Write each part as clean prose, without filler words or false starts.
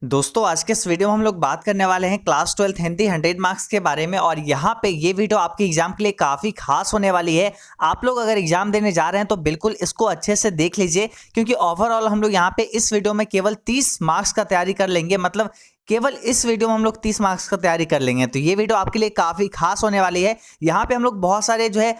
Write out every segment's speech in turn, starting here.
दोस्तों आज के इस वीडियो में हम लोग बात करने वाले हैं क्लास 12th हिंदी 100 मार्क्स के बारे में। और यहाँ पे ये वीडियो आपके एग्जाम के लिए काफ़ी खास होने वाली है। आप लोग अगर एग्जाम देने जा रहे हैं तो बिल्कुल इसको अच्छे से देख लीजिए, क्योंकि ओवरऑल हम लोग यहाँ पे इस वीडियो में केवल 30 मार्क्स का तैयारी कर लेंगे। मतलब केवल इस वीडियो में हम लोग 30 मार्क्स का तैयारी कर लेंगे, तो ये वीडियो आपके लिए काफ़ी खास होने वाली है। यहाँ पे हम लोग बहुत सारे जो है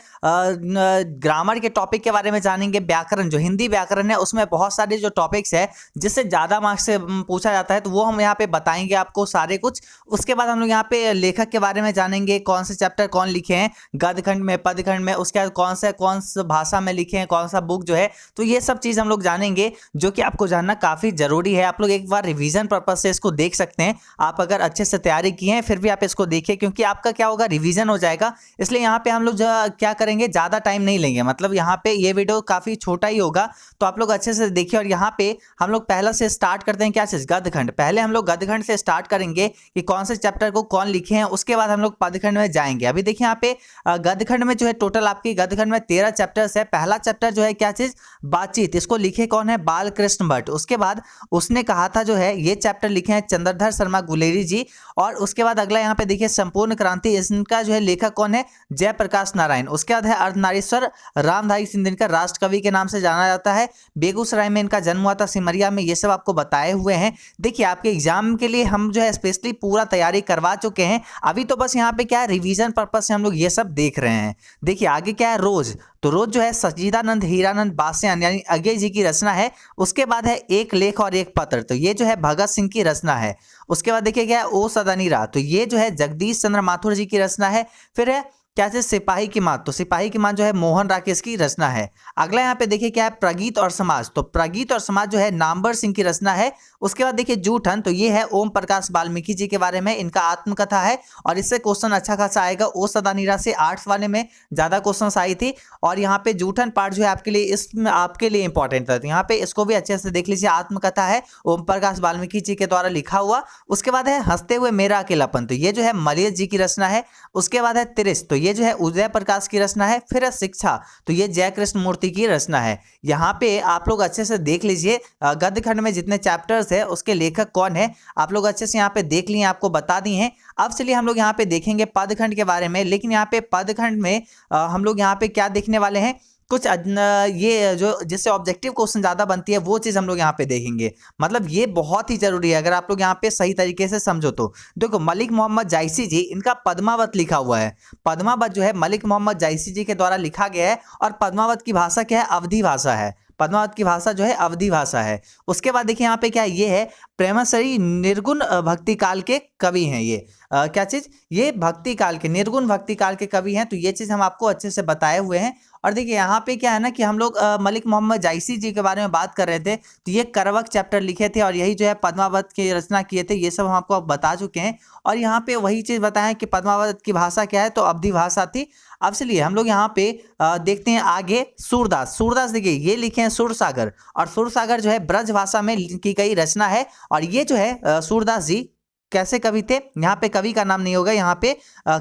ग्रामर के टॉपिक के बारे में जानेंगे। व्याकरण, जो हिंदी व्याकरण है उसमें बहुत सारे जो टॉपिक्स है जिससे ज़्यादा मार्क्स से पूछा जाता है, तो वो हम यहाँ पे बताएंगे आपको सारे कुछ। उसके बाद हम लोग यहाँ पे लेखक के बारे में जानेंगे, कौन से चैप्टर कौन लिखे हैं गद्यखंड में, पद्यखंड में, उसके बाद कौन सा भाषा में लिखे हैं, कौन सा बुक जो है। तो ये सब चीज़ हम लोग जानेंगे, जो कि आपको जानना काफ़ी ज़रूरी है। आप लोग एक बार रिविजन पर्पज से इसको देख सकते हैं। आप अगर अच्छे से तैयारी की है फिर भी आप इसको देखिए, क्योंकि आपका क्या होगा, रिवीजन हो जाएगा। इसलिए यहाँ पे हम लोग क्या करेंगे, ज़्यादा टाइम नहीं लेंगे। मतलब यहाँ पे ये वीडियो काफ़ी छोटा ही होगा, तो आप लोग अच्छे से देखिए। और यहाँ पे हम लोग पहले से स्टार्ट करते हैं क्या चीज़, गद्यखंड। पहले हम लोग गद्यखंड से स्टार्ट करेंगे कि कौन से चैप्टर को कौन लिखे हैं, उसके बाद हम लोग पद्यखंड में जाएंगे। अभी देखिए यहाँ पे गद्यखंड में जो है टोटल आपकी गद्यखंड में 13 चैप्टर्स है। पहला चैप्टर जो है क्या चीज़, बातचीत। इसको लिखे कौन है, बालकृष्ण भट्ट। उसके बाद उसने कहा था जो है, ये चैप्टर लिखे हैं चंद्रधर शर्मा गुलेरी जी। और उसके बाद अगला यहाँ पे देखिए संपूर्ण क्रांति, इसका जो है लेखक कौन है, जयप्रकाश नारायण। उसके बाद है अर्धनारीश्वर रामधारी सिंह दिनकर, राष्ट्र कवि के नाम से जाना जाता है। बेगूसराय में इनका जन्म हुआ था, सिमरिया में। ये सब आपको बताए हुए हैं। देखिए आपके एग्जाम के लिए हम जो है स्पेशली पूरा तैयारी करवा चुके हैं। अभी तो बस यहाँ पे क्या है, रिवीजन पर्पज से हम लोग ये सब देख रहे हैं। देखिए आगे क्या है, रोज। तो रोज जो है सच्चिदानंद हीरानंद बासियान यानी अज्ञे जी की रचना है। उसके बाद है एक लेख और एक पत्र, तो ये जो है भगत सिंह की रचना है। उसके बाद देखिए क्या है, ओ सदनी रात, तो ये जो है जगदीश चंद्र माथुर जी की रचना है। फिर है क्या चीज, सिपाही की मात, तो सिपाही की मात जो है मोहन राकेश की रचना है। अगला यहाँ पे देखिए क्या है, प्रगीत और समाज, तो प्रगीत और समाज जो है नामवर सिंह की रचना है। उसके बाद देखिए जूठन, तो ये है ओम प्रकाश वाल्मीकि जी के बारे में, इनका आत्मकथा है। और इससे क्वेश्चन अच्छा खासा आएगा। ओ सदानीरा से आर्ट्स वाले में ज्यादा क्वेश्चन आई थी। और यहाँ पे जूठन पार्ट जो है आपके लिए, इसमें आपके लिए इंपॉर्टेंट था, तो यहाँ पे इसको भी अच्छे से देख लीजिए। आत्मकथा है ओम प्रकाश वाल्मीकि जी के द्वारा लिखा हुआ। उसके बाद है हंसते हुए मेरा अकेलापन, तो ये जो है मलयज जी की रचना है। उसके बाद है तिरिश, तो ये जो है उदय प्रकाश की रचना है। फिर है शिक्षा, तो ये जयकृष्ण मूर्ति की रचना है। यहाँ पे आप लोग अच्छे से देख लीजिए गद्यखंड में जितने चैप्टर्स है उसके लेखक कौन है, आप लोग अच्छे से यहाँ पे देख लिए, आपको बता दी हैं। अब चलिए हम लोग यहाँ पे देखेंगे पदखंड के बारे में। लेकिन यहाँ पे पदखंड में हम लोग यहाँ पे क्या देखने वाले हैं, कुछ ये जो जिससे ऑब्जेक्टिव क्वेश्चन ज़्यादा बनती है वो चीज़ हम लोग यहाँ पे देखेंगे। मतलब ये बहुत ही जरूरी है, अगर आप लोग यहाँ पे सही तरीके से समझो तो। देखो मलिक मोहम्मद जायसी जी, इनका पद्मावत लिखा हुआ है। पद्मावत जो है मलिक मोहम्मद जायसी जी के द्वारा लिखा गया है। और पद्मावत की भाषा क्या है, अवधी भाषा है। पद्मावत की भाषा जो है अवधी भाषा है। उसके बाद देखिए यहाँ पे क्या ये है, प्रेमश्री निर्गुण भक्ति काल के कवि हैं ये। क्या चीज, ये भक्ति काल के, निर्गुण भक्ति काल के कवि हैं। तो ये चीज हम आपको अच्छे से बताए हुए हैं। और देखिए यहाँ पे क्या है ना कि हम लोग मलिक मोहम्मद जायसी जी के बारे में बात कर रहे थे, तो ये करवक चैप्टर लिखे थे और यही जो है पद्मावत की रचना किए थे। ये सब हम आपको बता चुके हैं। और यहाँ पे वही चीज बताएं कि पद्मावत की भाषा क्या है, तो अवधी भाषा थी। अब चलिए हम लोग यहाँ पे देखते हैं आगे। सूरदास, सूरदास देखिए ये लिखे हैं सुरसागर। और सुरसागर जो है ब्रज भाषा में की गई रचना है। और ये जो है सूरदास जी कैसे कवि थे, यहाँ पे कवि का नाम नहीं होगा, यहाँ पे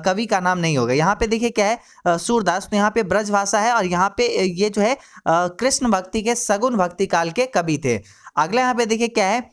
कवि का नाम नहीं होगा। यहाँ पे देखिए क्या है, सूरदास, तो यहाँ पे ब्रज भाषा है। और यहाँ पे ये जो है कृष्ण भक्ति के, सगुन भक्ति काल के कवि थे। अगला यहाँ पे देखिए क्या है,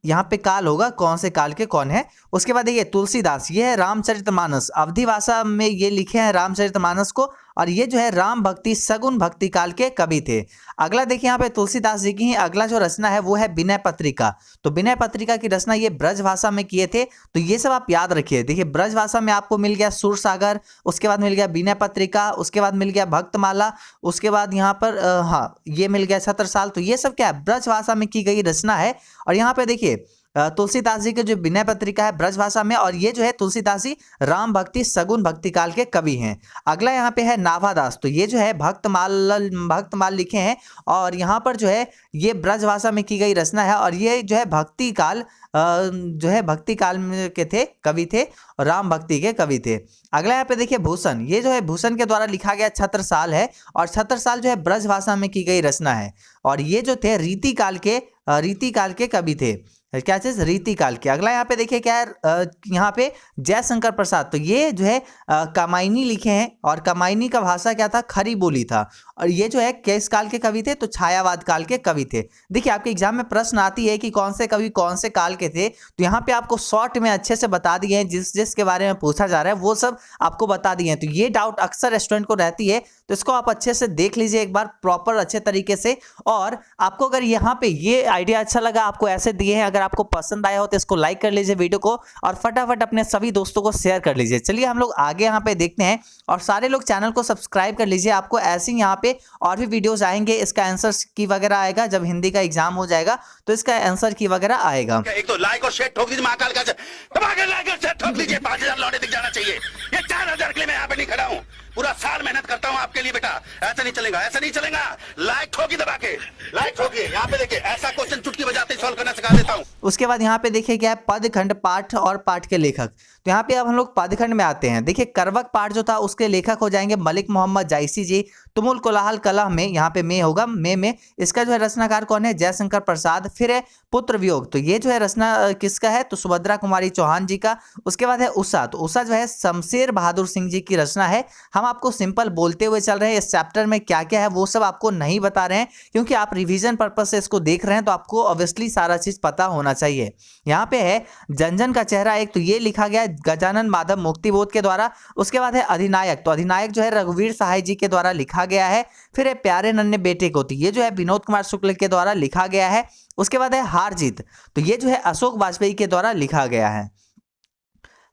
यहाँ पे काल होगा, कौन से काल के कौन है। उसके बाद देखिए तुलसीदास, ये है रामचरितमानस, अवधी भाषा में ये लिखे हैं रामचरितमानस को। और ये जो है राम भक्ति सगुन भक्ति काल के कवि थे। अगला देखिए यहाँ पे तुलसीदास जी की अगला जो रचना है वो है विनय पत्रिका। तो विनय पत्रिका की रचना ये ब्रज भाषा में किए थे। तो ये सब आप याद रखिए। देखिए ब्रज भाषा में आपको मिल गया सुरसागर, उसके बाद मिल गया विनय पत्रिका, उसके बाद मिल गया भक्तमाला, उसके बाद यहाँ पर हाँ ये मिल गया छत्रसाल। तो ये सब क्या है, ब्रज भाषा में की गई रचना है। और यहाँ पे देखिए तुलसीदास जी के जो विनय पत्रिका है ब्रज भाषा में, और ये जो है तुलसीदास जी राम भक्ति सगुन भक्ति काल के कवि हैं। अगला यहाँ पे है नाभादास, तो ये जो है भक्तमाल लिखे हैं। और यहाँ पर जो है ये ब्रज भाषा में की गई रचना है। और ये जो है भक्ति काल जो है भक्ति काल के थे, कवि थे, राम भक्ति के कवि थे। अगला यहाँ पे देखिए भूषण, ये जो है भूषण के द्वारा लिखा गया छत्रसाल है। और छत्रसाल जो है ब्रज भाषा में की गई रचना है। और ये जो थे रीति काल के कवि थे। क्या चीज, रीतिकाल की। अगला यहाँ पे देखिए क्या है, यहाँ पे जयशंकर प्रसाद, तो ये जो है कामायनी लिखे हैं, और कामायनी का भाषा क्या था, खरी बोली था। और ये जो है किस काल के कवि थे, तो छायावाद काल के कवि थे। देखिए आपके एग्जाम में प्रश्न आती है कि कौन से कवि कौन से काल के थे, तो यहाँ पे आपको शॉर्ट में अच्छे से बता दिए हैं, जिस जिसके बारे में पूछा जा रहा है वो सब आपको बता दिए हैं। तो ये डाउट अक्सर स्टूडेंट को रहती है, तो इसको आप अच्छे से देख लीजिए एक बार प्रॉपर अच्छे तरीके से। और आपको अगर यहाँ पे ये आइडिया अच्छा लगा, आपको ऐसे दिए हैं, अगर आपको पसंद आया हो तो इसको लाइक कर लीजिए वीडियो को, और फटाफट अपने सभी दोस्तों को शेयर कर लीजिए। चलिए हम लोग आगे यहाँ पे देखते हैं, और सारे लोग चैनल को सब्सक्राइब कर लीजिए। आपको ऐसे ही यहाँ पे और भी वीडियोस आएंगे, इसका आंसर की वगैरह आएगा, जब हिंदी का एग्जाम हो जाएगा तो इसका आंसर की वगैरह आएगा। एक तो लाइक और शेयर ठोक दीजिए, महाकाल का दबा के लाइक और शेयर ठोक लीजिए। 5000 लौटे दिख जाना चाहिए। ये 4000 के लिए मैं यहाँ पे नहीं खड़ा हूँ, पूरा साल मेहनत करता हूँ आपके लिए बेटा। ऐसा नहीं चलेगा, ऐसा नहीं चलेगा। लाइक ठोकी दबा के, लाइक ठोकी। यहाँ पे देखिए ऐसा क्वेश्चन चुटकी बजाते सॉल्व करना सिखा देता हूँ। उसके बाद यहाँ पे देखिए क्या है, पदखंड, पाठ और पाठ के लेखक। तो यहाँ पे अब हम लोग पदखंड में आते हैं। देखिए करवक पाठ जो था उसके लेखक हो जाएंगे मलिक मोहम्मद जायसी जी। तुमुल कोलाहल कलह में, यहाँ पे में होगा, में इसका जो है रचनाकार कौन है, जयशंकर प्रसाद। फिर है पुत्र वियोग, तो ये जो है रचना किसका है, तो सुभद्रा कुमारी चौहान जी का। उसके बाद है उषा, तो उषा जो है शमशेर बहादुर सिंह जी की रचना है। हम आपको सिंपल बोलते हुए चल रहे हैं, इस चैप्टर में क्या क्या है वो सब आपको नहीं बता रहे हैं, क्योंकि आप रिवीजन पर्पज से इसको देख रहे हैं, तो आपको ऑब्वियसली सारा चीज पता होना चाहिए। यहाँ पे है जनजन का चेहरा एक, तो ये लिखा गया है गजानन माधव मुक्तिबोध के द्वारा। उसके बाद है अधिनायक, तो अधिनायक जो है रघुवीर सहाय जी के द्वारा लिखा गया है। फिर है प्यारे नन्हे बेटे को, तो ये जो है विनोद कुमार शुक्ल के द्वारा लिखा गया है। उसके बाद है हार जीत, तो ये जो है अशोक वाजपेयी के द्वारा लिखा गया है।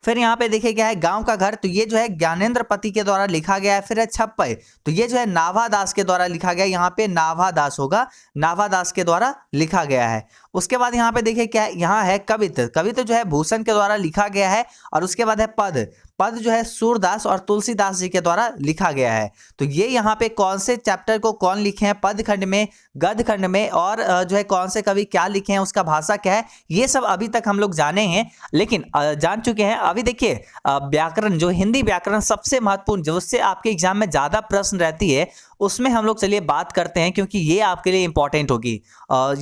फिर यहाँ पे देखिए क्या है, गांव का घर, तो ये जो है ज्ञानेंद्र पति के द्वारा लिखा गया है। फिर है छप्पय, तो ये जो है नाभा दास के द्वारा लिखा गया है। यहाँ पे नाभा दास होगा, नाभा दास के द्वारा लिखा गया है। उसके बाद यहाँ पे देखिए क्या है, यहाँ है कवित, कवित जो है भूषण के द्वारा लिखा गया है। और उसके बाद है पद, पद जो है सूरदास और तुलसीदास जी के द्वारा लिखा गया है। तो ये यहाँ पे कौन से चैप्टर को कौन लिखे हैं, पद खंड में, गद्य खंड में, और जो है कौन से कवि क्या लिखे हैं, उसका भाषा क्या है, ये सब अभी तक हम लोग जाने हैं, लेकिन जान चुके हैं। अभी देखिए व्याकरण, जो हिंदी व्याकरण सबसे महत्वपूर्ण, जो उससे आपके एग्जाम में ज्यादा प्रश्न रहती है, उसमें हम लोग चलिए बात करते हैं, क्योंकि ये आपके लिए इंपॉर्टेंट होगी।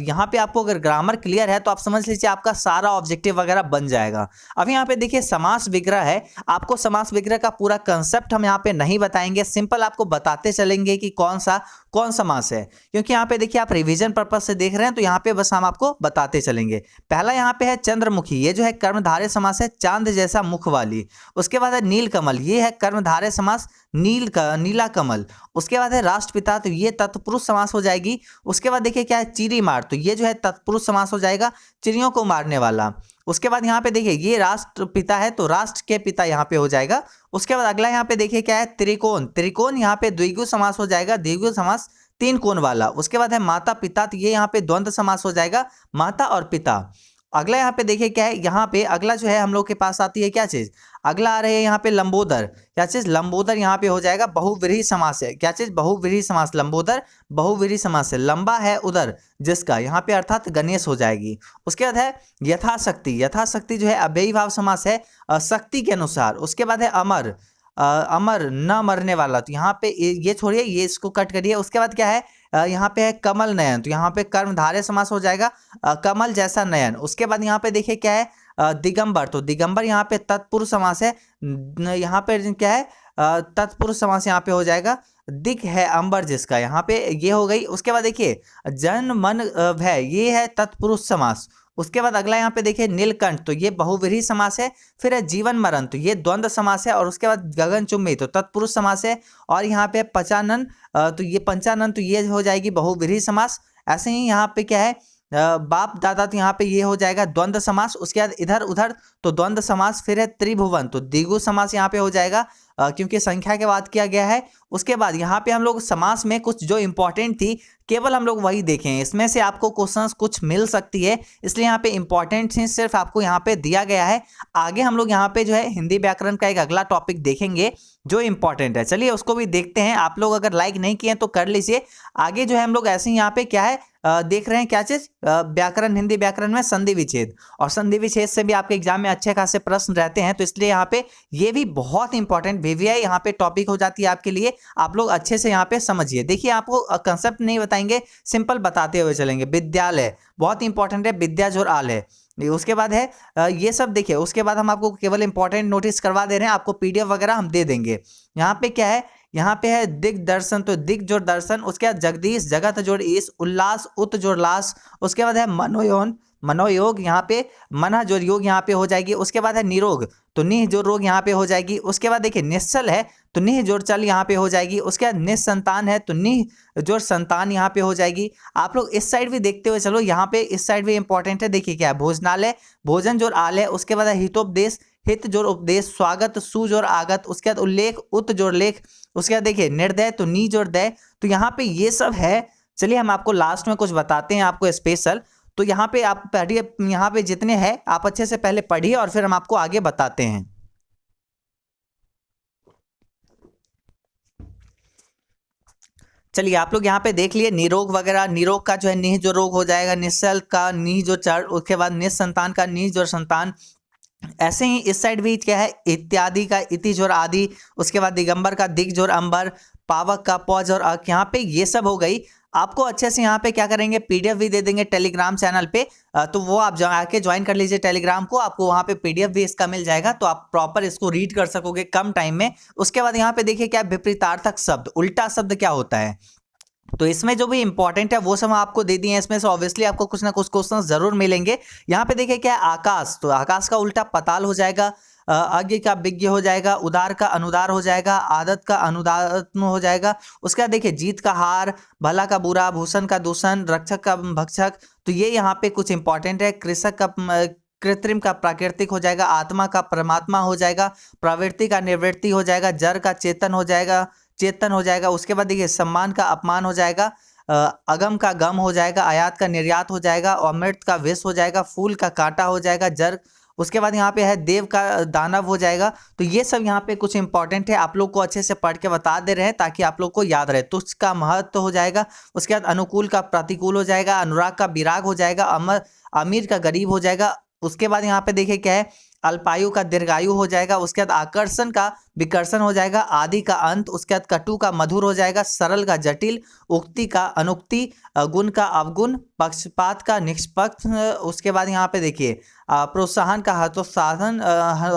यहाँ पे आपको अगर ग्रामर क्लियर है तो आप समझ लीजिए आपका सारा ऑब्जेक्टिव वगैरह बन जाएगा। अब यहाँ पे देखिए समास विग्रह है, आपको समास विग्रह का पूरा कंसेप्ट हम यहाँ पे नहीं बताएंगे, सिंपल आपको बताते चलेंगे कि कौन समास है, क्योंकि यहाँ पे देखिए आप रिवीजन पर्पज से देख रहे हैं, तो यहाँ पे बस हम आपको बताते चलेंगे। पहला यहाँ पे है चंद्रमुखी, ये जो है कर्मधारय समास है, चांद जैसा मुख वाली। उसके बाद है नीलकमल, ये है कर्मधारय समास, नीला कमल। उसके बाद है राष्ट्रपिता, तो ये तत्पुरुष समास हो जाएगी। उसके बाद देखिए क्या है चिड़ीमार, तो ये जो है तत्पुरुष समास हो जाएगा, चिड़ियों को मारने वाला। उसके बाद यहाँ पे देखिए ये राष्ट्रपिता है, तो राष्ट्र के पिता यहाँ पे हो जाएगा। उसके बाद अगला यहाँ पे देखिए क्या है त्रिकोण, त्रिकोण यहाँ पे द्विगु समास हो जाएगा, द्विगु समास तीन कोण वाला। उसके बाद है माता पिता, तो ये यहाँ पे द्वंद्व समास हो जाएगा, माता और पिता। अगला यहाँ पे देखिए क्या है, यहाँ पे अगला जो है हम लोग के पास आती है क्या चीज, अगला आ रही है यहाँ पे लंबोदर, क्या चीज, लंबोदर यहाँ पे हो जाएगा बहुव्रीहि समास है, क्या चीज, बहुव्रीहि समास, लंबोदर बहुव्रीहि समास है। लंबा है उदर जिसका, यहाँ पे अर्थात गणेश हो जाएगी। उसके बाद है यथाशक्ति, यथाशक्ति जो है अव्ययी भाव समास है, शक्ति के अनुसार। उसके बाद है अमर, अमर न मरने वाला, तो यहाँ पे ये छोड़िए, ये इसको कट करिए। उसके बाद क्या है, यहाँ पे है कमल नयन, तो यहाँ पे कर्मधारय समास हो जाएगा, कमल जैसा नयन। उसके बाद यहाँ पे देखिए क्या है दिगंबर, तो दिगंबर यहाँ पे तत्पुरुष समास है, यहाँ पे क्या है तत्पुरुष समास यहाँ पे हो जाएगा, दिक है अंबर जिसका, यहाँ पे ये हो गई। उसके बाद देखिए जन मन भय, ये है तत्पुरुष समास। उसके बाद अगला यहाँ पे देखिए नीलकंठ, तो ये बहुव्रीहि समास है। फिर है जीवन मरण, तो ये द्वंद्व समास है। और उसके बाद गगनचुंबी, तो तत्पुरुष समास है। और यहाँ पे पंचानन, तो ये पंचानन, तो ये हो जाएगी बहुव्रीहि समास। ऐसे ही यहाँ पे क्या है बाप दादा, तो यहाँ पे ये हो जाएगा द्वंद्व समास। उसके बाद इधर उधर, तो द्वंद्व समास। फिर है त्रिभुवन, तो द्विगु समास यहाँ पे हो जाएगा, क्योंकि संख्या के बाद किया गया है। उसके बाद यहाँ पे हम लोग समास में कुछ जो इंपॉर्टेंट थी केवल हम लोग वही देखें, इसमें से आपको क्वेश्चंस कुछ मिल सकती है, इसलिए यहाँ पे इंपॉर्टेंट चीज सिर्फ आपको यहाँ पे दिया गया है। आगे हम लोग यहाँ पे जो है हिंदी व्याकरण का एक अगला टॉपिक देखेंगे जो इंपॉर्टेंट है, चलिए उसको भी देखते हैं। आप लोग अगर लाइक नहीं किए तो कर लीजिए। आगे जो है हम लोग ऐसे ही यहाँ पे क्या है देख रहे हैं क्या चीज, व्याकरण, हिंदी व्याकरण में संधि विच्छेद, और संधि विच्छेद से भी आपके एग्जाम में अच्छे खासे प्रश्न रहते हैं, तो इसलिए यहाँ पे ये भी बहुत इंपॉर्टेंट VVI यहाँ पे टॉपिक हो जाती है आपके लिए। आप लोग अच्छे से यहाँ पे समझिए। देखिए आपको कंसेप्ट नहीं बताएंगे, सिंपल बताते हुए चलेंगे। विद्यालय बहुत इंपॉर्टेंट है, विद्या जोर आल है। उसके बाद है ये सब देखिए। उसके बाद हम आपको केवल इंपॉर्टेंट नोटिस करवा दे रहे हैं, आपको पीडीएफ वगैरह हम दे देंगे। यहाँ पे क्या है, यहाँ पे है दिग्दर्शन, तो दिग जोड़ दर्शन, उसके बाद जगदीश, जगत जोड़ ईश, उल्लास, उत जोड़ लास, उसके बाद है मनोयौन, मनोयोग, यहाँ पे मना जोड़ योग यहाँ पे हो जाएगी। उसके बाद है निरोग, तो निह जोड़ रोग यहाँ पे हो जाएगी। उसके बाद देखिए निश्चल है, तो निह जोड़ चल यहाँ पे हो जाएगी। उसके बाद निसंतान है, तो निह जोड़ संतान यहाँ पे हो जाएगी। आप लोग इस साइड भी देखते हुए चलो, यहाँ पे इस साइड भी इंपॉर्टेंट है। देखिए क्या है, भोजनालय, भोजन जोड़ आलय, उसके बाद है हितोपदेश, हित जोड़ उपदेश, स्वागत, सु जोड़ आगत, उसके बाद उल्लेख, उत जोड़ लेख, उसके बाद देखिए निर्दय, तो नी जोड़ दय। तो यहाँ पे ये सब है। चलिए हम आपको लास्ट में कुछ बताते हैं आपको स्पेशल। तो यहाँ पे आप पढ़िए, यहाँ पे जितने हैं आप अच्छे से पहले पढ़िए और फिर हम आपको आगे बताते हैं। चलिए आप लोग यहाँ पे देख लिए निरोग वगैरह, निरोग का जो है निह जो रोग हो जाएगा, निश्चल का निह जो चढ़, उसके बाद निसंतान का निह जो संतान। ऐसे ही इस साइड भी क्या है, इत्यादि का इति जोर आदि, उसके बाद दिगंबर का दिग जोर अंबर, पावक का पौज और अक, यहाँ पे ये सब हो गई। आपको अच्छे से यहाँ पे क्या करेंगे, पीडीएफ भी दे देंगे टेलीग्राम चैनल पे, तो वो आप आके ज्वाइन कर लीजिए टेलीग्राम को, आपको वहाँ पे पीडीएफ भी इसका मिल जाएगा, तो आप प्रॉपर इसको रीड कर सकोगे कम टाइम में। उसके बाद यहाँ पे देखिए क्या, विपरीतार्थक शब्द, उल्टा शब्द क्या होता है, तो इसमें जो भी इंपॉर्टेंट है वो सब आपको दे दिए हैं। इसमें से ऑब्वियसली आपको कुछ ना कुछ क्वेश्चन जरूर मिलेंगे। यहाँ पे देखिए क्या है, आकाश, तो आकाश का उल्टा पताल हो जाएगा, अज्ञ का विज्ञ हो जाएगा, उदार का अनुदार हो जाएगा, आदत का अनुदात्म हो जाएगा। उसके बाद देखिए जीत का हार, भला का बुरा, भूषण का दूषण, रक्षक का भक्षक, तो ये यहाँ पे कुछ इंपॉर्टेंट है। कृषक का कृत्रिम का प्राकृतिक हो जाएगा, आत्मा का परमात्मा हो जाएगा, प्रवृत्ति का निवृत्ति हो जाएगा, जड़ का चेतन हो जाएगा, चेतन हो जाएगा। उसके बाद देखिए सम्मान का अपमान हो जाएगा, अगम का गम हो जाएगा, आयात का निर्यात हो जाएगा, अमृत का विष हो जाएगा, फूल का कांटा हो जाएगा, जर। उसके बाद यहाँ पे है देव का दानव हो जाएगा। तो ये सब यहाँ पे कुछ इंपॉर्टेंट है, आप लोग को अच्छे से पढ़ के बता दे रहे हैं ताकि आप लोग को याद रहे। तुच्छ का महत्व हो जाएगा, उसके बाद अनुकूल का प्रतिकूल हो जाएगा, अनुराग का विराग हो जाएगा, अमीर का गरीब हो जाएगा। उसके बाद यहाँ पे देखिए क्या है, अल्पायु का दीर्घायु हो जाएगा। उसके बाद आकर्षण का विकर्षण हो जाएगा, आदि का अंत। उसके बाद कटु का मधुर हो जाएगा, सरल का जटिल, उक्ति का अनुक्ति, गुण का अवगुण, पक्षपात का निष्पक्ष। उसके बाद यहाँ पे देखिए प्रोत्साहन का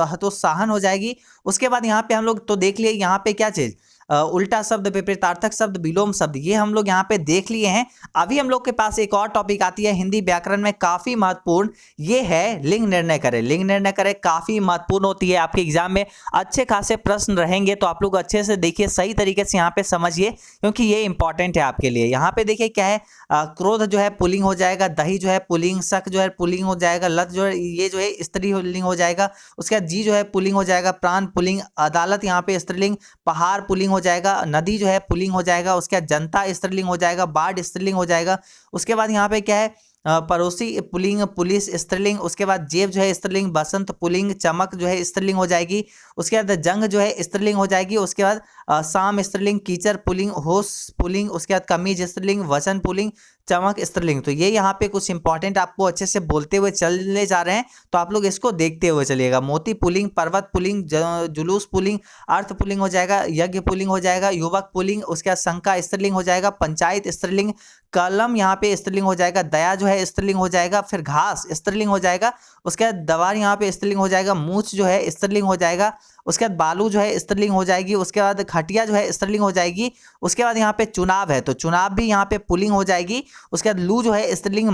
हतोत्साहन हो जाएगी। उसके बाद यहाँ पे हम लोग तो देख लिए, यहाँ पे क्या चीज, उल्टा शब्द, विपरीतार्थक शब्द, विलोम शब्द, ये हम लोग यहाँ पे देख लिए हैं। अभी हम लोग के पास एक और टॉपिक आती है हिंदी व्याकरण में काफी महत्वपूर्ण, ये है लिंग निर्णय करें। लिंग निर्णय करें काफी महत्वपूर्ण होती है, आपके एग्जाम में अच्छे खासे प्रश्न रहेंगे, तो आप लोग अच्छे से देखिए, सही तरीके से यहाँ पे समझिए, क्योंकि ये इंपॉर्टेंट है आपके लिए। यहाँ पे देखिए क्या है, क्रोध जो है पुल्लिंग हो जाएगा, दही जो है पुल्लिंग, शक जो है पुल्लिंग हो जाएगा, लत जो है ये जो है स्त्रीलिंग हो जाएगा। उसके बाद जी जो है पुल्लिंग हो जाएगा, प्राण पुल्लिंग, अदालत यहाँ पे स्त्रीलिंग, पहाड़ पुल्लिंग हो जाएगा, नदी जो है पुल्लिंग हो जाएगा। उसके बाद जनता स्त्रीलिंग हो जाएगा, बाढ़ स्त्रीलिंग हो जाएगा। उसके बाद यहाँ पे क्या है, पड़ोसी पुल्लिंग, पुलिस स्त्रीलिंग। उसके बाद जेब जो है स्त्रीलिंग, बसंत पुल्लिंग, चमक जो है स्त्रीलिंग हो जाएगी। उसके बाद जंग जो है स्त्रीलिंग हो जाएगी। उसके बाद शाम स्त्रीलिंग, कीचड़ पुल्लिंग, होश पुल्लिंग। उसके बाद कमीज स्त्रीलिंग, वचन पुल्लिंग, चमक स्त्रीलिंग। तो ये यहाँ पे कुछ इंपॉर्टेंट आपको अच्छे से बोलते हुए चलने जा रहे हैं, तो आप लोग इसको देखते हुए चलिएगा। मोती पुल्लिंग, पर्वत पुल्लिंग, जुलूस पुल्लिंग, अर्थ पुल्लिंग हो जाएगा, यज्ञ पुल्लिंग हो जाएगा, युवक पुल्लिंग। उसके बाद शंका स्त्रीलिंग हो जाएगा, पंचायत स्त्रीलिंग, कलम यहाँ पे स्त्रीलिंग हो जाएगा, दया जो है स्त्रीलिंग हो जाएगा, फिर घास स्त्रीलिंग हो जाएगा। उसके बाद दवार यहाँ पे स्त्रीलिंग हो जाएगा, मूछ जो है स्त्रीलिंग हो जाएगा। उसके बाद बालू जो है स्त्रीलिंग हो जाएगी। उसके बाद खटिया जो है स्त्रीलिंग हो जाएगी। उसके बाद यहाँ पे चुनाव है, तो चुनाव भी यहाँ पे पुल्लिंग हो जाएगी। उसके बाद लू जो है स्त्रीलिंग,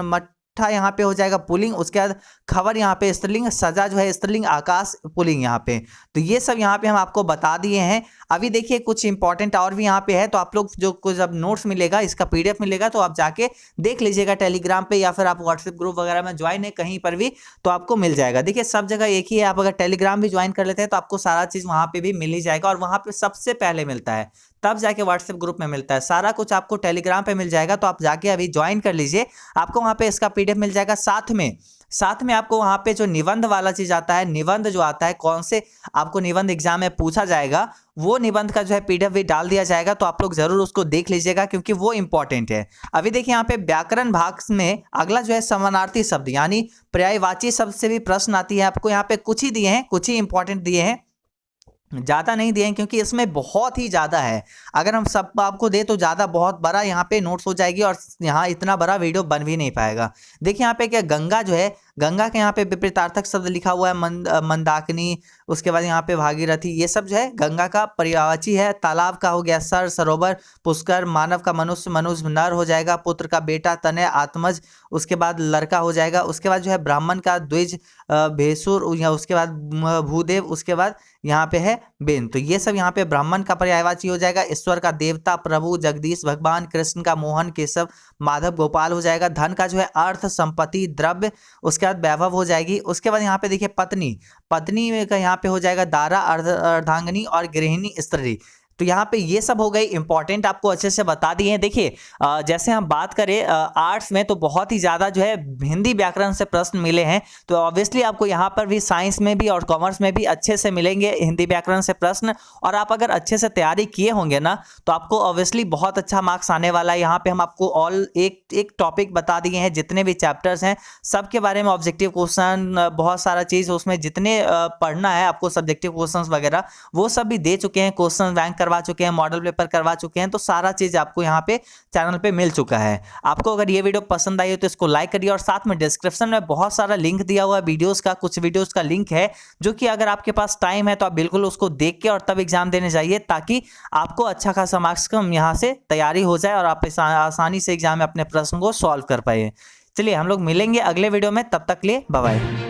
मट्ठा यहाँ पे हो जाएगा पुल्लिंग। उसके बाद खबर यहाँ पे स्त्रीलिंग, सजा जो है स्त्रीलिंग, आकाश पुल्लिंग यहाँ पे। तो ये सब यहाँ पे हम आपको बता दिए हैं। अभी देखिए कुछ इंपॉर्टेंट और भी यहाँ पे है, तो आप लोग जो कुछ अब नोट्स मिलेगा, इसका पीडीएफ मिलेगा, तो आप जाके देख लीजिएगा टेलीग्राम पे, या फिर आप व्हाट्सएप ग्रुप वगैरह में ज्वाइन है कहीं पर भी, तो आपको मिल जाएगा। देखिए सब जगह एक ही है, आप अगर टेलीग्राम भी ज्वाइन कर लेते हैं तो आपको सारा चीज़ वहाँ पे भी मिल ही जाएगा, और वहाँ पे सबसे पहले मिलता है, तब जाके व्हाट्सएप ग्रुप में मिलता है। सारा कुछ आपको टेलीग्राम पे मिल जाएगा, तो आप जाके अभी ज्वाइन कर लीजिए, आपको वहाँ पे इसका पीडीएफ मिल जाएगा। साथ में आपको वहाँ पे जो निबंध वाला चीज आता है, निबंध जो आता है, कौन से आपको निबंध एग्जाम में पूछा जाएगा, वो निबंध का जो है पीडीएफ भी डाल दिया जाएगा, तो आप लोग जरूर उसको देख लीजिएगा, क्योंकि वो इंपॉर्टेंट है। अभी देखिए यहाँ पे व्याकरण भाग में अगला जो है समानार्थी शब्द यानी पर्यायवाची शब्द से भी प्रश्न आती है। आपको यहाँ पे कुछ ही दिए हैं, कुछ ही इंपॉर्टेंट दिए हैं, ज़्यादा नहीं दिए हैं, क्योंकि इसमें बहुत ही ज़्यादा है। अगर हम सब आपको दे तो ज़्यादा बहुत बड़ा यहाँ पे नोट्स हो जाएगी, और यहाँ इतना बड़ा वीडियो बन भी नहीं पाएगा। देखिए यहाँ पे क्या, गंगा जो है, गंगा के यहाँ पे विपरीतार्थक शब्द लिखा हुआ है, मंदाकिनी, उसके बाद यहाँ पे भागीरथी, ये सब जो है गंगा का पर्यायवाची है। तालाब का हो गया सर, सरोवर, पुष्कर, मानव का मनुष्य, मनुष्य नर हो जाएगा, पुत्र का बेटा, तनय, आत्मज, उसके बाद लड़का हो जाएगा। उसके बाद जो है ब्राह्मण का द्विज, भेसुर, उसके बाद भूदेव, उसके बाद यहाँ पे है बेन। तो ये सब यहाँ पे ब्राह्मण का पर्यायवाची हो जाएगा। ईश्वर का देवता, प्रभु, जगदीश, भगवान, कृष्ण का मोहन, केशव, माधव, गोपाल हो जाएगा। धन का जो है अर्थ, संपत्ति, द्रव्य, उसके बाद वैभव हो जाएगी। उसके बाद यहाँ पे देखिए पत्नी, पत्नी का यहाँ पे हो जाएगा दारा, अर्धांगिनी और गृहिणी, स्त्री। तो यहाँ पे ये सब हो गई इंपॉर्टेंट, आपको अच्छे से बता दिए हैं। देखिए जैसे हम बात करें आर्ट्स में तो बहुत ही ज़्यादा जो है हिंदी व्याकरण से प्रश्न मिले हैं, तो ऑब्वियसली आपको यहाँ पर भी साइंस में भी और कॉमर्स में भी अच्छे से मिलेंगे हिंदी व्याकरण से प्रश्न। और आप अगर अच्छे से तैयारी किए होंगे ना तो आपको ऑब्वियसली बहुत अच्छा मार्क्स आने वाला है। यहाँ पे हम आपको ऑल एक टॉपिक बता दिए हैं, जितने भी चैप्टर्स हैं सबके बारे में ऑब्जेक्टिव क्वेश्चन, बहुत सारा चीज़ उसमें जितने पढ़ना है आपको सब्जेक्टिव क्वेश्चन वगैरह वो सब भी दे चुके हैं। क्वेश्चन बैंक करवा चुके हैं, मॉडल पेपर करवा चुके हैं, तो सारा चीज आपको यहाँ पे चैनल पे मिल चुका है। आपको अगर ये वीडियो पसंद आई हो तो इसको लाइक करिए और साथ में डिस्क्रिप्शन में बहुत सारा लिंक दिया हुआ है वीडियोस का, कुछ वीडियोस का लिंक है जो कि अगर आपके पास टाइम है तो आप बिल्कुल उसको देख के और तब एग्जाम देने जाइए, ताकि आपको अच्छा खासा मार्क्स कम यहाँ से तैयारी हो जाए और आप आसानी से एग्जाम में अपने प्रश्न को सॉल्व कर पाए। चलिए हम लोग मिलेंगे अगले वीडियो में, तब तक लिए बाय बाय।